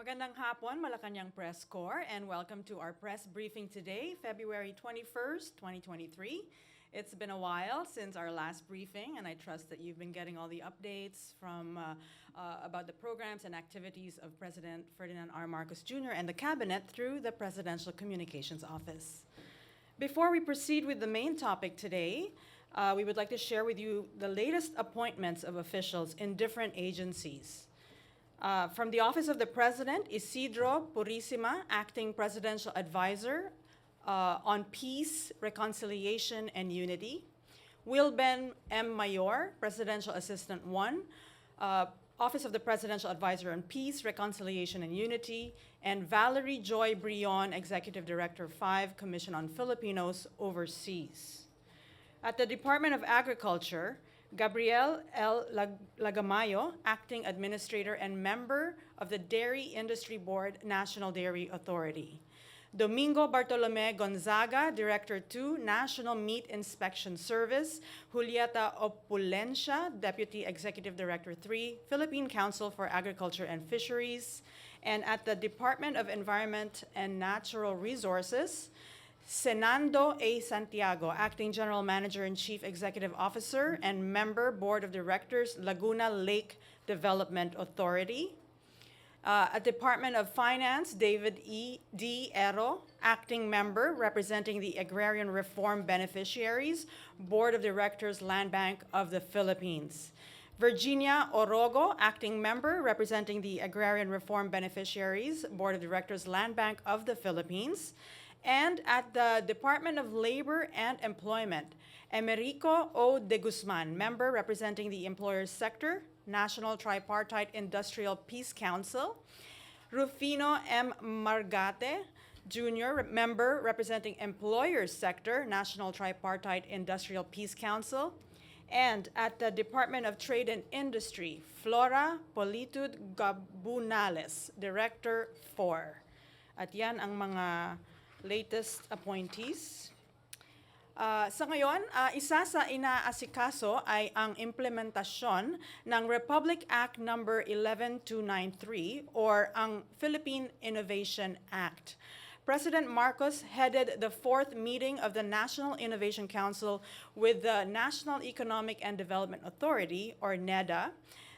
Magandang hapon, Malacañang Press Corps, and welcome to our press briefing today, February 21st, 2023. It's been a while since our last briefing, and I trust that you've been getting all the updates from about the programs and activities of President Ferdinand R. Marcos Jr. and the Cabinet through the Presidential Communications Office. Before we proceed with the main topic today, we would like to share with you the latest appointments of officials in different agencies. From the Office of the President, Isidro Purisima, Acting Presidential Advisor on Peace, Reconciliation, and Unity. Wilben M. Mayor, Presidential Assistant 1, Office of the Presidential Advisor on Peace, Reconciliation, and Unity. And Valerie Joy Brion, Executive Director 5, Commission on Filipinos Overseas. At the Department of Agriculture, Gabriel L. Lagamayo, Acting Administrator and Member of the Dairy Industry Board, National Dairy Authority. Domingo Bartolome Gonzaga, Director 2, National Meat Inspection Service. Julieta Opulencia, Deputy Executive Director 3, Philippine Council for Agriculture and Fisheries. And at the Department of Environment and Natural Resources, Senando A. Santiago, Acting General Manager and Chief Executive Officer and Member, Board of Directors, Laguna Lake Development Authority. At Department of Finance, David D. Ero, Acting Member, representing the Agrarian Reform Beneficiaries, Board of Directors, Land Bank of the Philippines. Virginia Orogo, Acting Member, representing the Agrarian Reform Beneficiaries, Board of Directors, Land Bank of the Philippines. And at the Department of Labor and Employment, Emerico O. de Guzman, Member representing the Employers Sector, National Tripartite Industrial Peace Council. Rufino M. Margate, Jr., Member representing Employers Sector, National Tripartite Industrial Peace Council. And at the Department of Trade and Industry, Flora Politud Gabunales, Director 4. At yan ang mga latest appointees. Sa ngayon, isa sa inaasikaso ay ang implementasyon ng Republic Act No. 11293 or ang Philippine Innovation Act. President Marcos headed the 4th meeting of the National Innovation Council with the National Economic and Development Authority, or NEDA,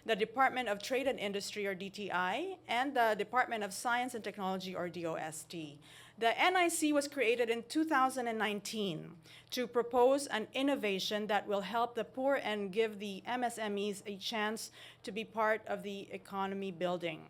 the Department of Trade and Industry, or DTI, and the Department of Science and Technology, or DOST. The NIC was created in 2019 to propose an innovation that will help the poor and give the MSMEs a chance to be part of the economy building.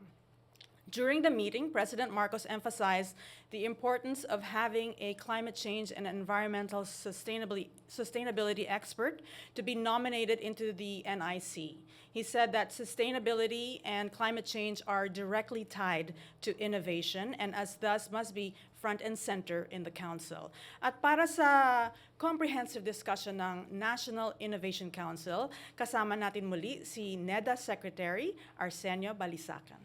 During the meeting, President Marcos emphasized the importance of having a climate change and environmental sustainability expert to be nominated into the NIC. He said that sustainability and climate change are directly tied to innovation and as thus must be front and center in the Council. At para sa comprehensive discussion ng National Innovation Council, kasama natin muli si NEDA Secretary Arsenio Balisacan.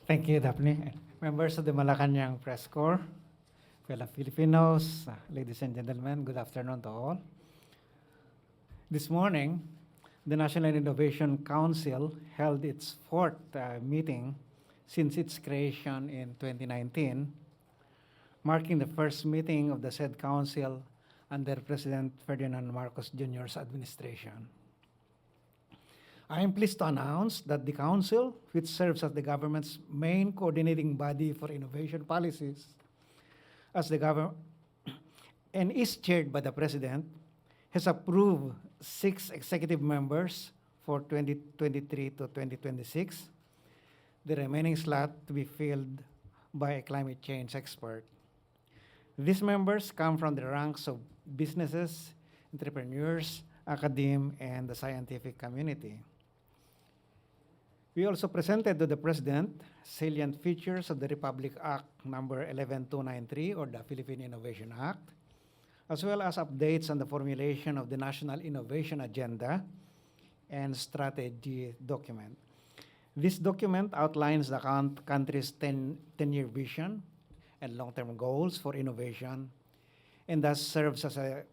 Thank you, Daphne. Members of the Malacañang Press Corps, fellow Filipinos, ladies and gentlemen, good afternoon to all. This morning, the National Innovation Council held its 4th meeting since its creation in 2019, marking the first meeting of the said council under President Ferdinand Marcos Jr.'s administration. I am pleased to announce that the Council, which serves as the government's main coordinating body for innovation policies, and is chaired by the President, has approved 6 executive members for 2023 to 2026, the remaining slot to be filled by a climate change expert. These members come from the ranks of businesses, entrepreneurs, academe, and the scientific community. We also presented to the President salient features of the Republic Act No. 11293 or the Philippine Innovation Act, as well as updates on the formulation of the National Innovation Agenda and Strategy document. This document outlines the country's 10-year vision and long-term goals for innovation and thus serves as a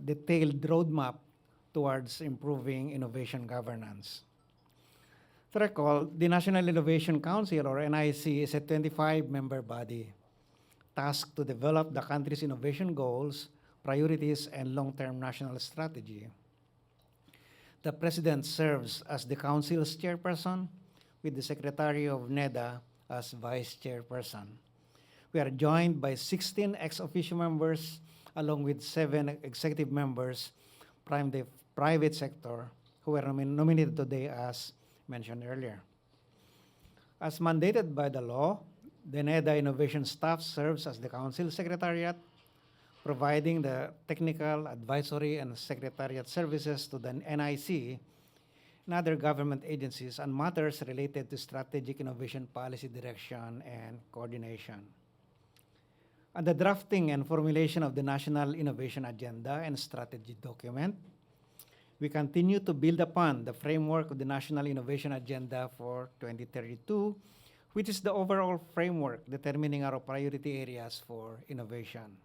detailed roadmap towards improving innovation governance. To recall, the National Innovation Council, or NIC, is a 25-member body tasked to develop the country's innovation goals, priorities, and long-term national strategy. The President serves as the Council's chairperson, with the Secretary of NEDA as Vice Chairperson. We are joined by 16 ex-officio members, along with 7 executive members from the private sector, who were nominated today as mentioned earlier. As mandated by the law, the NEDA Innovation Staff serves as the Council Secretariat, providing the technical, advisory, and secretariat services to the NIC and other government agencies on matters related to strategic innovation policy direction and coordination. On the drafting and formulation of the National Innovation Agenda and Strategy document, we continue to build upon the framework of the National Innovation Agenda for 2032, which is the overall framework determining our priority areas for innovation.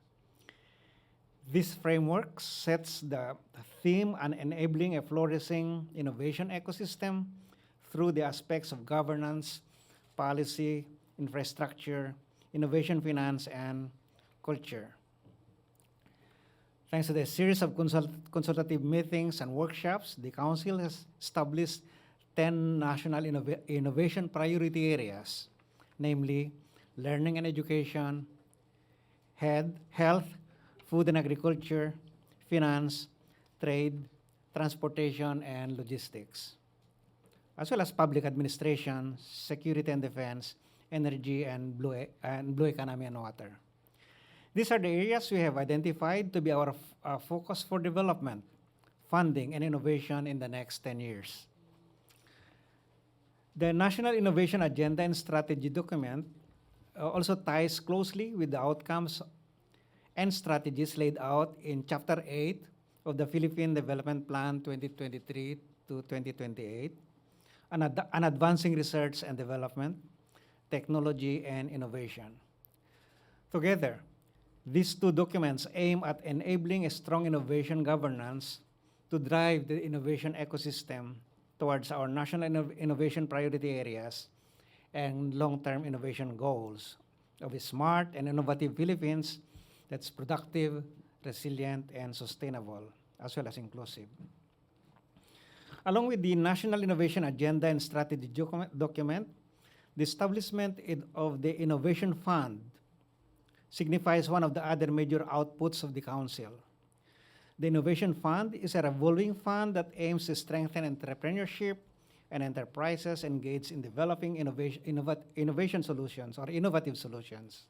This framework sets the theme on enabling a flourishing innovation ecosystem through the aspects of governance, policy, infrastructure, innovation finance, and culture. Thanks to the series of consultative meetings and workshops, the Council has established 10 national innovation priority areas, namely learning and education, health, food and agriculture, finance, trade, transportation, and logistics, as well as public administration, security and defense, energy, and blue economy and water. These are the areas we have identified to be our focus for development, funding, and innovation in the next 10 years. The National Innovation Agenda and Strategy document also ties closely with the outcomes and strategies laid out in Chapter 8 of the Philippine Development Plan 2023 to 2028 on advancing research and development, technology, and innovation. Together, these two documents aim at enabling a strong innovation governance to drive the innovation ecosystem towards our national innovation priority areas and long-term innovation goals of a smart and innovative Philippines that's productive, resilient, and sustainable, as well as inclusive. Along with the National Innovation Agenda and Strategy document, the establishment of the Innovation Fund signifies one of the other major outputs of the Council. The Innovation Fund is a revolving fund that aims to strengthen entrepreneurship and enterprises engaged in developing innovation solutions or innovative solutions.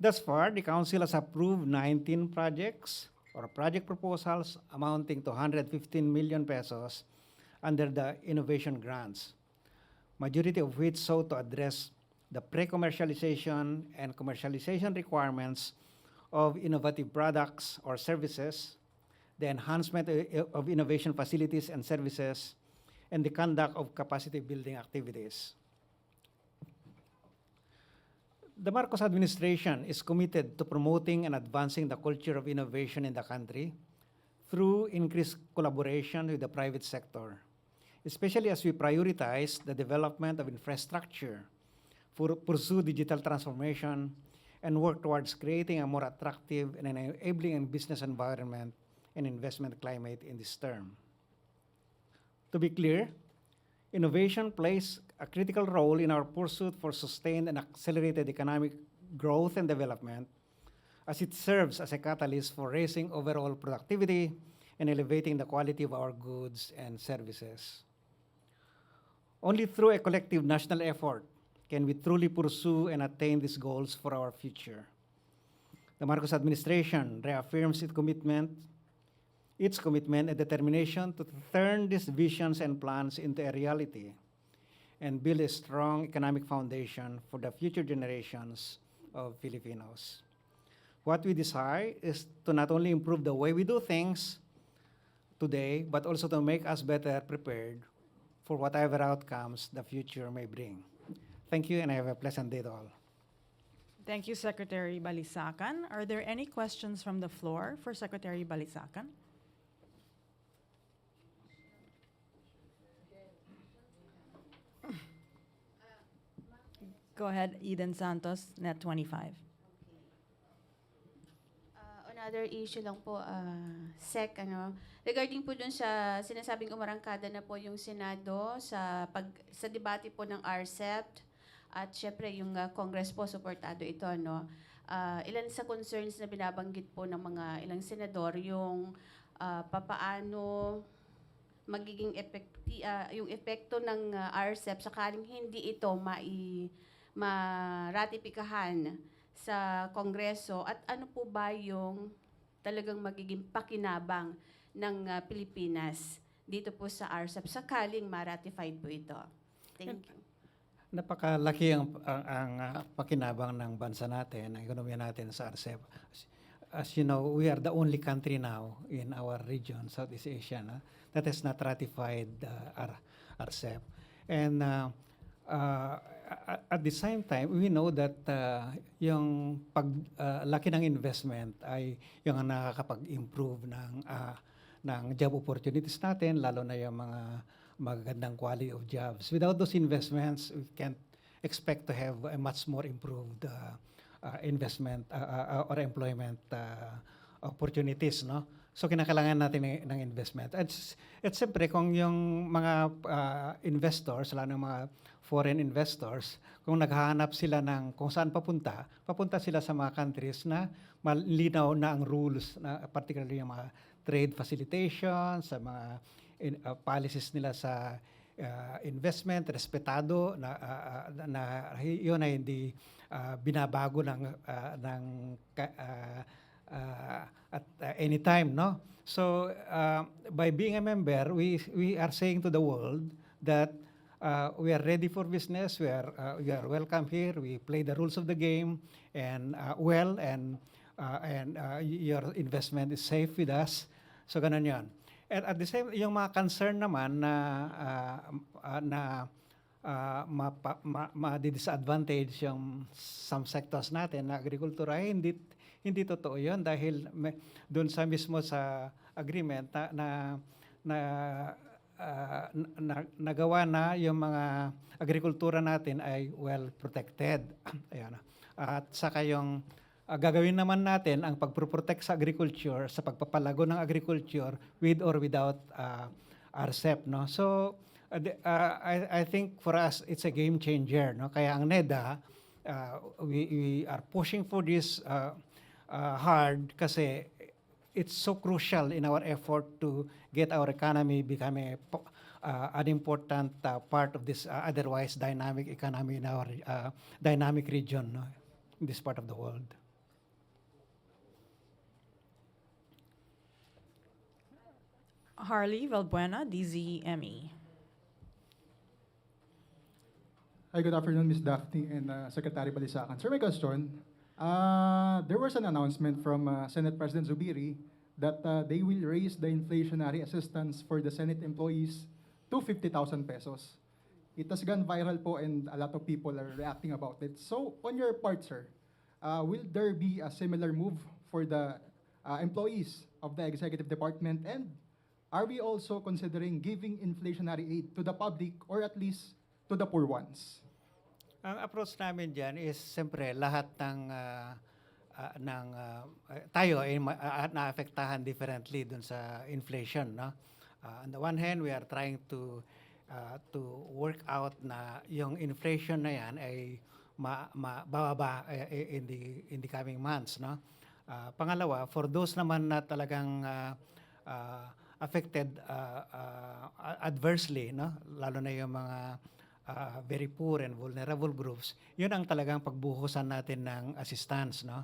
Thus far, the Council has approved 19 projects or project proposals amounting to 115 million pesos under the innovation grants, majority of which sought to address the pre-commercialization and commercialization requirements of innovative products or services, the enhancement of innovation facilities and services, and the conduct of capacity building activities. The Marcos administration is committed to promoting and advancing the culture of innovation in the country through increased collaboration with the private sector, especially as we prioritize the development of infrastructure, pursue digital transformation, and work towards creating a more attractive and enabling business environment and investment climate in this term. To be clear, innovation plays a critical role in our pursuit for sustained and accelerated economic growth and development, as it serves as a catalyst for raising overall productivity and elevating the quality of our goods and services. Only through a collective national effort can we truly pursue and attain these goals for our future. The Marcos administration reaffirms its commitment and determination to turn these visions and plans into a reality and build a strong economic foundation for the future generations of Filipinos. What we desire is to not only improve the way we do things today, but also to make us better prepared for whatever outcomes the future may bring. Thank you, and have a pleasant day to all. Thank you, Secretary Balisacan. Are there any questions from the floor for Secretary Balisacan? Go ahead, Eden Santos, Net 25. Another issue lang po, SEC, regarding po dun sa sinasabing umarangkada na po yung Senado sa debate po ng RCEP at syempre yung Congress po suportado ito, ilan sa concerns na binabanggit po ng mga ilang senador yung papaano magiging yung epekto ng RCEP sakaling hindi ito ma-ratifikahan sa Kongreso at ano po ba yung talagang magiging pakinabang ng Pilipinas dito po sa RCEP sakaling ma-ratified po ito. Thank you. Napakalaki ang pakinabang ng bansa natin, ang ekonomiya natin sa RCEP. As you know, we are the only country now in our region, Southeast Asia, that has not ratified RCEP. And at the same time, we know that yung paglaki ng investment ay yung nakakapag-improve ng job opportunities natin, lalo na yung mga magagandang quality of jobs. Without those investments, we can't expect to have a much more improved investment or employment opportunities, no? So kinakailangan natin ng investment. At siyempre, kung yung mga investors, lalo ng mga foreign investors, kung naghahanap sila ng kung saan papunta sila sa mga countries na malinaw na ang rules, na particularly yung mga trade facilitation, sa mga policies nila sa investment, respetado, na yun ay hindi binabago at any time, no? So by being a member, we are saying to the world that we are ready for business. We are welcome here. We play the rules of the game and your investment is safe with us. So ganun 'yon. And at the same, yung mga concern naman na ma-disadvantage yung some sectors natin na agrikultura, hindi totoo 'yon dahil doon sa mismo sa agreement nagawa na yung mga agrikultura natin ay well protected. Ayan. At saka yung gagawin naman natin ang pagproprotect sa agriculture, sa pagpapalago ng agriculture with or without RCEP, no? So I think for us it's a game changer, no? Kaya ang NEDA, we are pushing for this hard kasi it's so crucial in our effort to get our economy becoming an important part of this otherwise dynamic economy in our dynamic region, no, in this part of the world. Harley Valbuena, DZME. Hi, good afternoon, Ms. Daphne and Secretary Balisacan. Sir, my question, there was an announcement from Senate President Zubiri that they will raise the inflationary assistance for the Senate employees to 50,000 pesos. It has gone viral po and a lot of people are reacting about it. So, on your part, sir, will there be a similar move for the employees of the executive department? And are we also considering giving inflationary aid to the public or at least to the poor ones? Ang approach namin dyan is siyempre lahat tayo ay naapektahan differently dun sa inflation, no? On the one hand, we are trying to work out na yung inflation na yan ay bababa in the coming months, no? Pangalawa, for those naman na talagang affected adversely, no? Lalo na yung mga very poor and vulnerable groups, yun ang talagang pagbuhusan natin ng assistance, no?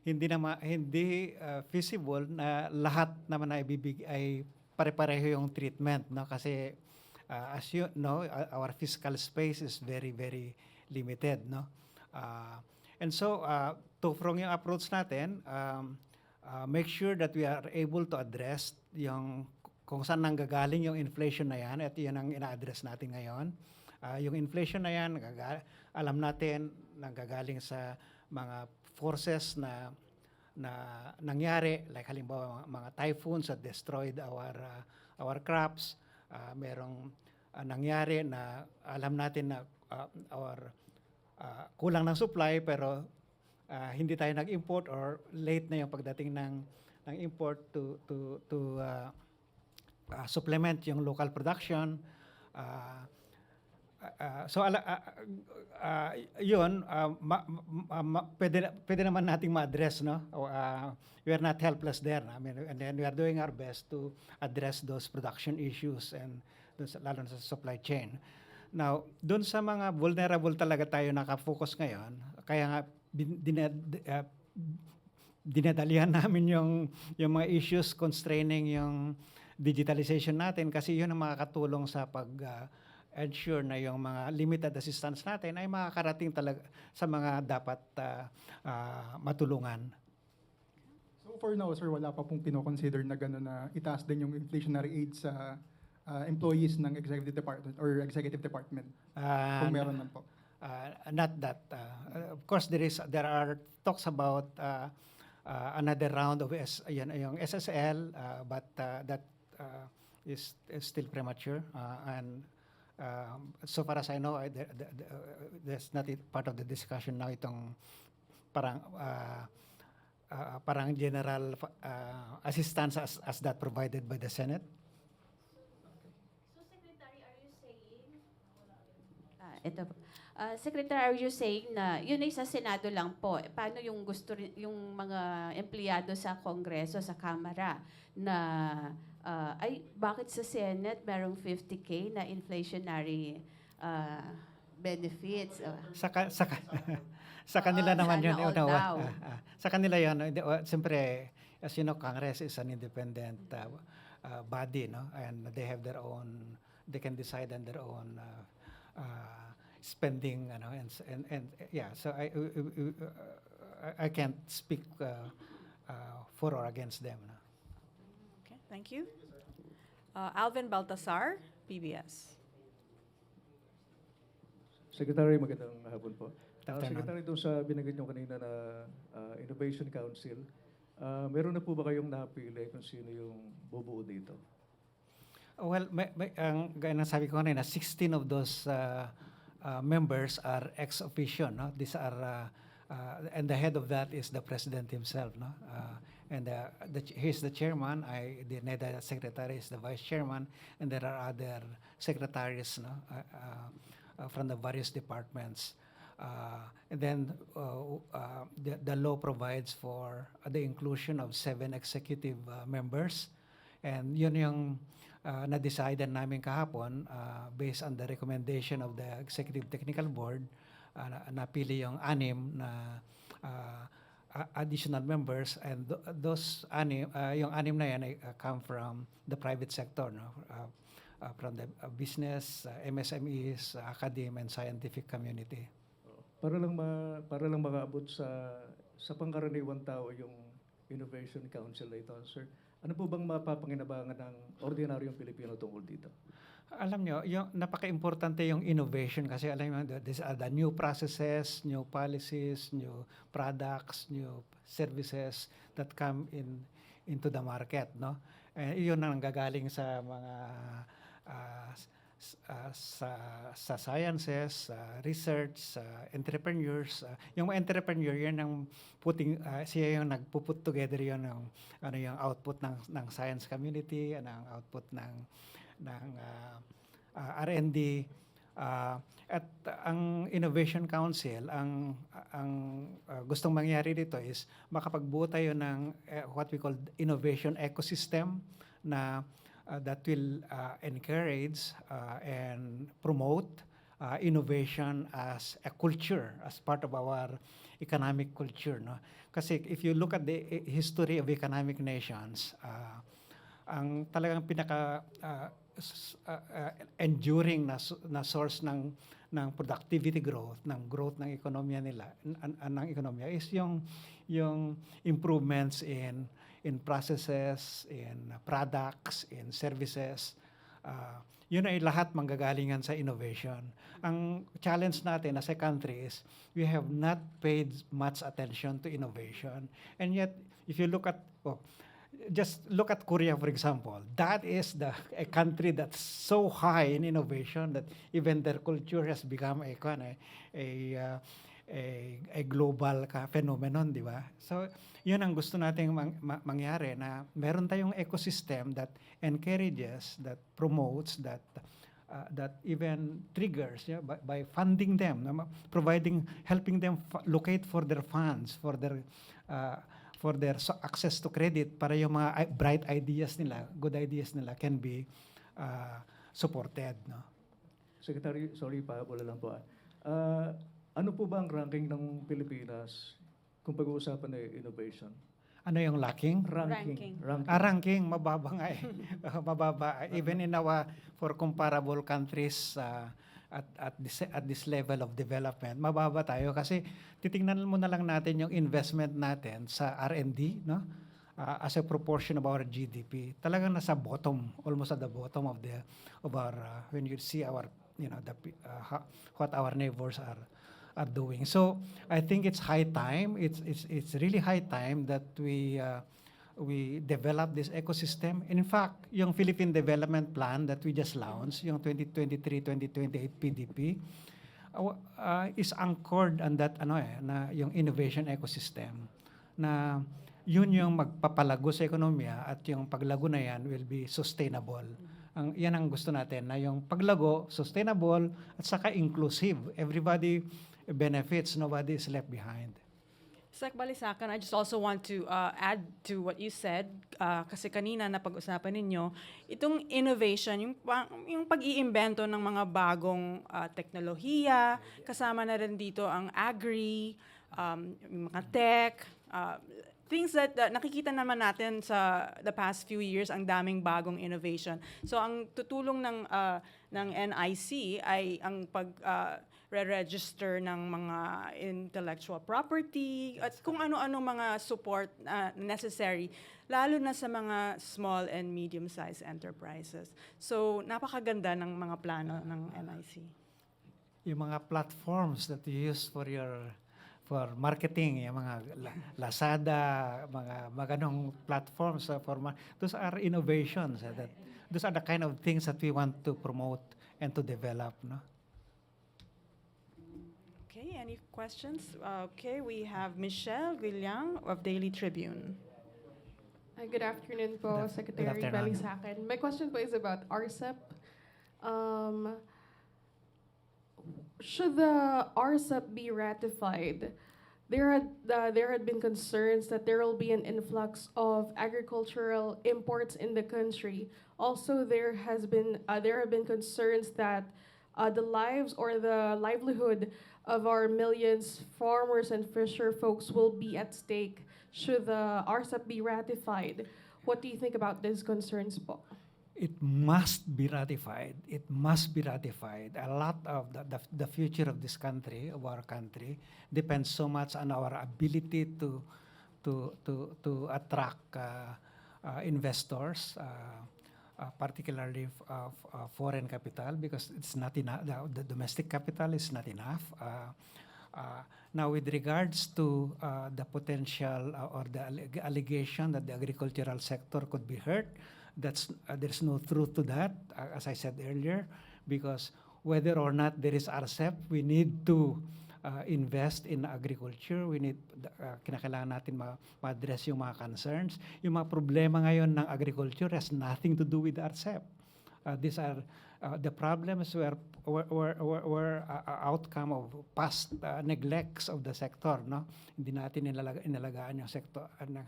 Hindi feasible na lahat naman ay pare-pareho yung treatment, no? Kasi as you know, our fiscal space is very, very limited, no? And so, from yung approach natin, make sure that we are able to address yung kung saan nanggagaling yung inflation na yan, at yun ang ina-address natin ngayon. Yung inflation na yan, alam natin, nanggagaling sa mga forces na nangyari, like halimbawa mga typhoons that destroyed our crops. Merong nangyari na alam natin na our kulang ng supply pero hindi tayo nag-import or late na yung pagdating ng import to supplement yung local production. Yun, pwede naman nating ma-address, no? We are not helpless there. I mean, and then we are doing our best to address those production issues and lalo na sa supply chain. Now, doon sa mga vulnerable talaga tayo nakafocus ngayon, kaya nga dinadalihan namin yung mga issues constraining yung digitalization natin kasi yun ang makakatulong sa ensure na yung mga limited assistance natin ay makakarating talaga sa mga dapat matulungan. So for now, sir, wala pa pong pinoconsider na gano'n na itaas din yung inflationary aid sa employees ng executive department or executive department? Kung meron man po. Not that. Of course, there are talks about another round of yung SSL, but that is still premature. And so far as I know, there's not part of the discussion now itong parang general assistance as that provided by the Senate. So, Secretary, are you saying... ito po. Secretary, are you saying na yun ay sa Senado lang po? Paano yung yung mga empleyado sa Kongreso, sa Kamara, na bakit sa Senate merong 50K na inflationary benefits? Sa kanila naman yun. Sana all daw. Sa kanila yun. Siyempre, as you know, Congress is an independent body, no? And they have their own, they can decide on their own spending, and yeah. So I can't speak for or against them. No? Okay, thank you. Alvin Baltasar, PBS. Secretary, magandang hapon po. Afternoon. Secretary, doon sa binanggit nyo kanina na Innovation Council, meron na po ba kayong napili kung sino yung bubuo dito? Well, gaya ng sabi ko kanina, 16 of those members are ex officio, no? These are and the head of that is the president himself, no? And he's the chairman. The NEDA secretary is the vice chairman, and there are other secretaries, no? From the various departments. And then the law provides for the inclusion of 7 executive members, and yun yung na-decide namin kahapon based on the recommendation of the Executive Technical Board. Napili yung 6 na additional members, and those yung 6 na yan come from the private sector, no? From the business, MSMEs, academe, and scientific community. Para lang makaabot sa pangkaraniwang tao yung Innovation Council na ito, sir. Ano po bang mapapanginabangan ng ordinaryong Pilipino tungkol dito? Alam nyo, yung napaka-importante yung innovation kasi alam nyo, these are the new processes, new policies, new products, new services that come into the market, no? Iyon ang gagaling sa mga sa sciences, research, entrepreneurs. Yung mga entrepreneur, yun ang siya yung nagpuput together yun ng yung output ng science community, ang output ng R&D. At ang Innovation Council, ang gustong mangyari dito is makapagbuo tayo ng what we call innovation ecosystem na that will encourage and promote innovation as a culture, as part of our economic culture, no? Kasi if you look at the history of economic nations, ang talagang pinaka enduring na source ng productivity growth, ng growth ng ekonomiya nila, ng ekonomiya is yung improvements in processes, in products, in services. Yun ay lahat manggagalingan sa innovation. Ang challenge natin as a country is we have not paid much attention to innovation. And yet, if you look at, just look at Korea, for example. That is a country that's so high in innovation that even their culture has become a global phenomenon, di ba? So, yun ang gusto nating mangyari, na meron tayong ecosystem that encourages, that promotes, that even triggers, yeah, by funding them, helping them locate for their funds, for their access to credit, para yung mga bright ideas nila, good ideas nila can be supported, no? Secretary, sorry pa, wala lang po. Ano po ba ang ranking ng Pilipinas kung pag-uusapan ay innovation? Ano yung lacking? Ranking. Ranking, mababa nga eh. Mababa. Even in for comparable countries at this level of development, mababa tayo kasi titingnan mo na lang natin yung investment natin sa R&D, no? As a proportion of our GDP. Talagang nasa bottom, almost at the bottom of our when you see our, what our neighbors are doing. So I think it's high time. It's really high time that we develop this ecosystem. And in fact, yung Philippine Development Plan that we just launched, yung 2023-2028 PDP, is anchored on that na yung innovation ecosystem, na yun yung magpapalago sa ekonomiya, at yung paglago na yan will be sustainable. Yan ang gusto natin, na yung paglago, sustainable, at saka inclusive. Everybody benefits, nobody is left behind. Sec Balisacan, I just also want to add to what you said, kasi kanina napag-usapan ninyo, itong innovation, yung pag-iimbento ng mga bagong teknolohiya, kasama na rin dito ang agri, yung mga tech, things that nakikita naman natin sa the past few years, ang daming bagong innovation. So ang tutulong ng NIC ay ang re-register ng mga intellectual property at kung ano-ano mga support necessary, lalo na sa mga small and medium-sized enterprises. So napakaganda ng mga plano ng NIC. Yung mga platforms that you use for marketing, yung mga Lazada, mga ganong platforms those are innovations. Those are the kind of things that we want to promote and to develop, no? Okay, any questions? Okay, we have Michelle Guillang of Daily Tribune. Good afternoon po, Secretary afternoon. Balisacan. My question po is about RCEP. Should the RCEP be ratified? There had been concerns that there will be an influx of agricultural imports in the country. Also, there have been concerns that the lives or the livelihood of our millions farmers and fisher folks will be at stake should the RCEP be ratified. What do you think about these concerns po? It must be ratified. It must be ratified. A lot of the future of this country, of our country, depends so much on our ability to attract investors, particularly foreign capital, because it's not enough. The domestic capital is not enough. Now, with regards to the potential or the allegation that the agricultural sector could be hurt, there's no truth to that, as I said earlier, because whether or not there is RCEP, we need to invest in agriculture. We need, kinakailangan natin ma-address yung mga concerns. Yung mga problema ngayon ng agriculture has nothing to do with RCEP. These are the problems were outcome of past neglects of the sector, no? Hindi natin inalagaan yung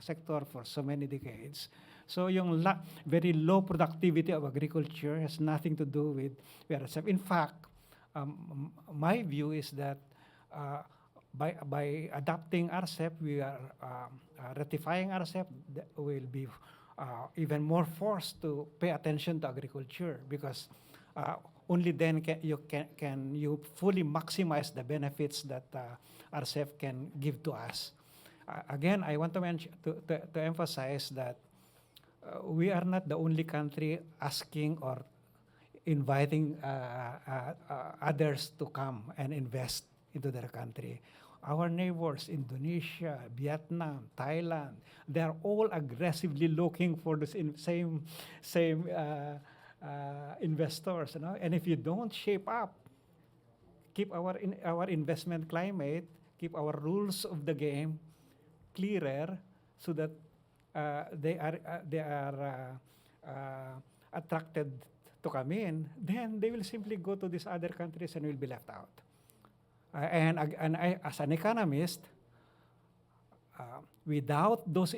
sector for so many decades. So yung very low productivity of agriculture has nothing to do with RCEP. In fact, my view is that by adopting RCEP, we are ratifying RCEP, will be even more forced to pay attention to agriculture, because only then can you fully maximize the benefits that RCEP can give to us. Again, I want to emphasize that we are not the only country asking or inviting others to come and invest into their country. Our neighbors, Indonesia, Vietnam, Thailand, they are all aggressively looking for the same investors, you know. And if you don't shape up, keep our investment climate, keep our rules of the game clearer, so that they are attracted to come in, then they will simply go to these other countries and will be left out. And I, as an economist, without those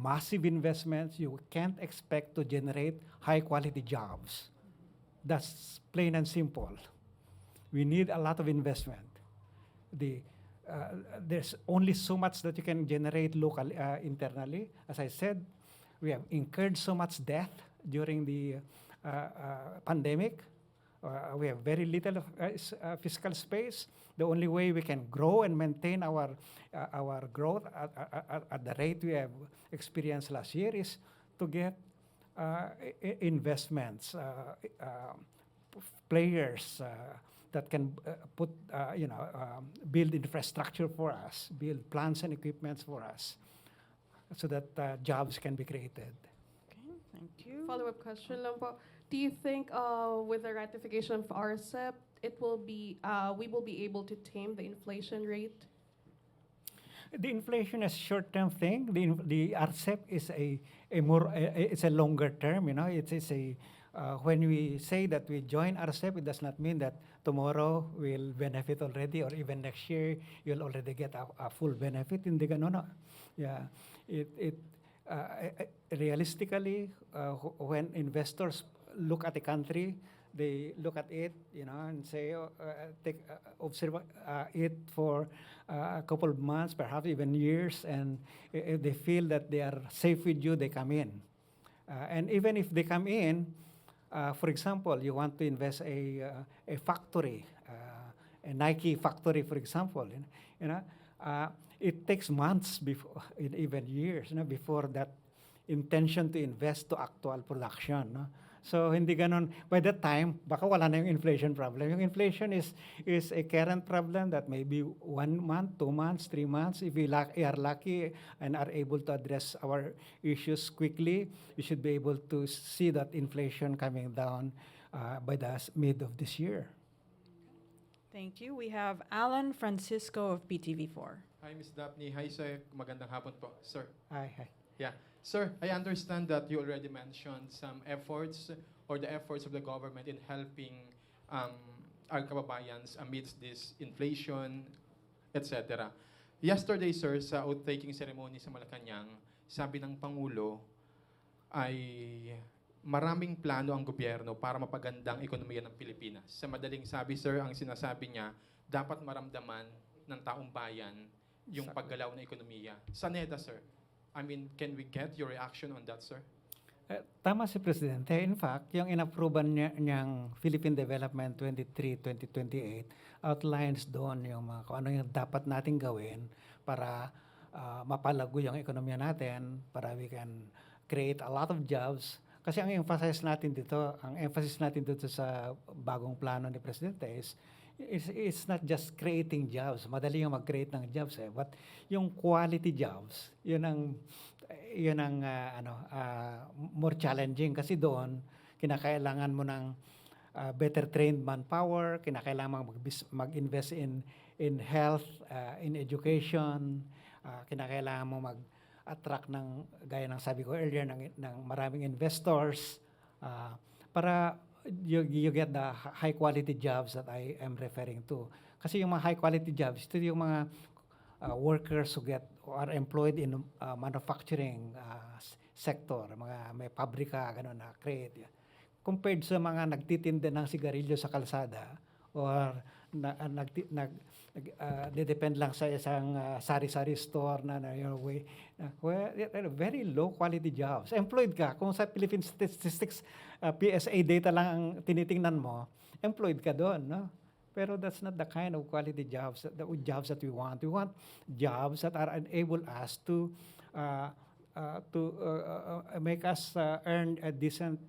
massive investments, you can't expect to generate high-quality jobs. That's plain and simple. We need a lot of investment. There's only so much that you can generate internally. As I said, we have incurred so much debt during the pandemic. We have very little fiscal space. The only way we can grow and maintain our growth at the rate we have experienced last year is to get investments, players that can build infrastructure for us, build plants and equipments for us, so that jobs can be created. Okay, thank you. Follow-up question lang po. Do you think with the ratification of RCEP, we will be able to tame the inflation rate? The inflation is short-term thing. The RCEP is it's a longer term. You know, it's a when we say that we join RCEP, it does not mean that tomorrow we'll benefit already, or even next year you'll already get a full benefit. Hindi ganun, no? Yeah, realistically, when investors look at a country, they look at it, and say, observe it for a couple of months, perhaps even years, and if they feel that they are safe with you, they come in. And even if they come in, for example, you want to invest a factory, a Nike factory, for example, it takes months before, even years, before that intention to invest to actual production. No? So hindi ganon. By that time, baka wala na yung inflation problem. Yung inflation is a current problem that may be 1 month, 2 months, 3 months. If we are lucky and are able to address our issues quickly, we should be able to see that inflation coming down by the mid of this year. Thank you. We have Alan Francisco of PTV4. Hi, Ms. Daphne. Hi, sir. Magandang hapon po, sir. Hi. Yeah. Sir, I understand that you already mentioned some efforts or the efforts of the government in helping our kababayans amidst this inflation, etc. Yesterday, sir, sa oath-taking ceremony sa Malacañang, sabi ng Pangulo ay maraming plano ang gobyerno para mapaganda ang ekonomiya ng Pilipinas. Sa madaling sabi, sir, ang sinasabi niya, dapat maramdaman ng taong bayan yung paggalaw ng ekonomiya. Sa NEDA, sir, I mean, can we get your reaction on that, sir? Tama si Presidente. In fact, yung inapproval niyang Philippine Development 23-2028 outlines doon yung kung ano yung dapat nating gawin para mapalago yung ekonomiya natin, para we can create a lot of jobs. Kasi ang emphasis natin dito sa bagong plano ni Presidente it's not just creating jobs. Madali yung mag-create ng jobs but yung quality jobs, yun ang more challenging kasi doon kinakailangan mo ng better trained manpower, kinakailangan mag-invest in health, in education, kinakailangan mo mag-attract ng gaya ng sabi ko earlier ng maraming investors para you get the high quality jobs that I am referring to. Kasi yung mga high quality jobs, ito yung mga workers who are employed in manufacturing sector, mga may pabrika, gano'n na create. Compared sa mga nagtitinda ng sigarilyo sa kalsada or depend lang sa isang sari-sari store very low quality jobs. Employed ka, kung sa Philippine Statistics, PSA data lang ang tinitingnan mo, employed ka doon, no? Pero that's not the kind of quality jobs that we want. We want jobs that are enable us to make us earn a decent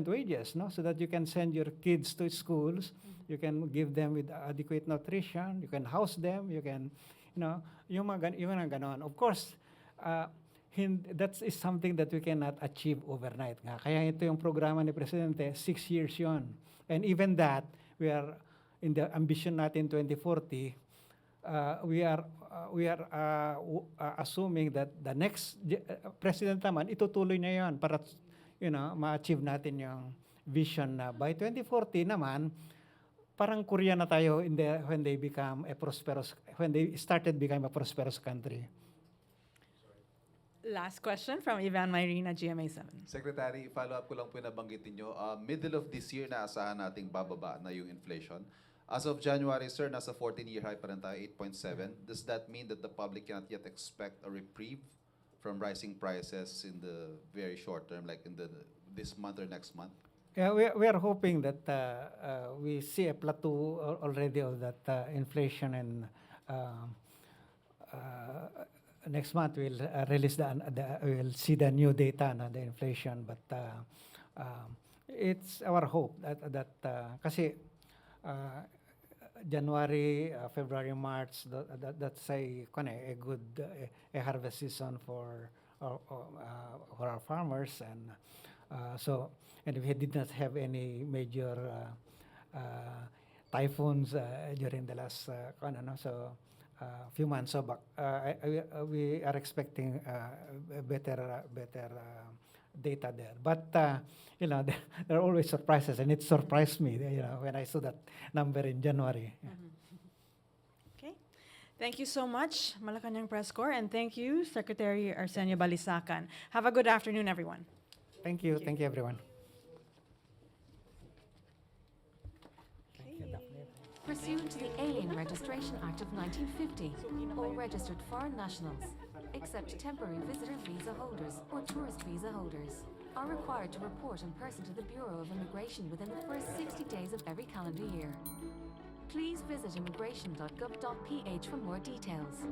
wages, no? So that you can send your kids to schools, you can give them with adequate nutrition, you can house them, you can, yung mga ganon. Of course, that is something that we cannot achieve overnight. Nga. Kaya ito yung programa ni Presidente, 6 years yon. And even that, we are in the ambition natin 2040, we are assuming that the next president naman itutuloy niya yon para ma-achieve natin yung vision na by 2040 naman parang Korea na tayo when they started become a prosperous country. Last question from Ivan Mayrina, GMA7. Secretary, follow-up ko lang po yung nabanggitin nyo. Middle of this year, naasahan nating bababa na yung inflation. As of January, sir, nasa 14-year high pa rin tayo, 8.7. Does that mean that the public cannot yet expect a reprieve from rising prices in the very short term, like in this month or next month? Yeah, we are hoping that we see a plateau already of that inflation, and next month we'll release we'll see the new data na the inflation. But it's our hope that kasi January, February, March, that's a good harvest season for our farmers, and and we did not have any major typhoons during the last few months. So we are expecting better data there. But there are always surprises, and it surprised me, when I saw that number in January. Okay. Thank you so much, Malacañang Press Corps, and thank you, Secretary Arsenio Balisacan. Have a good afternoon, everyone. Thank you, everyone. Pursuant to the Alien Registration Act of 1950, all registered foreign nationals, except temporary visitor visa holders or tourist visa holders, are required to report in person to the Bureau of Immigration within the first 60 days of every calendar year. Please visit immigration.gov.ph for more details.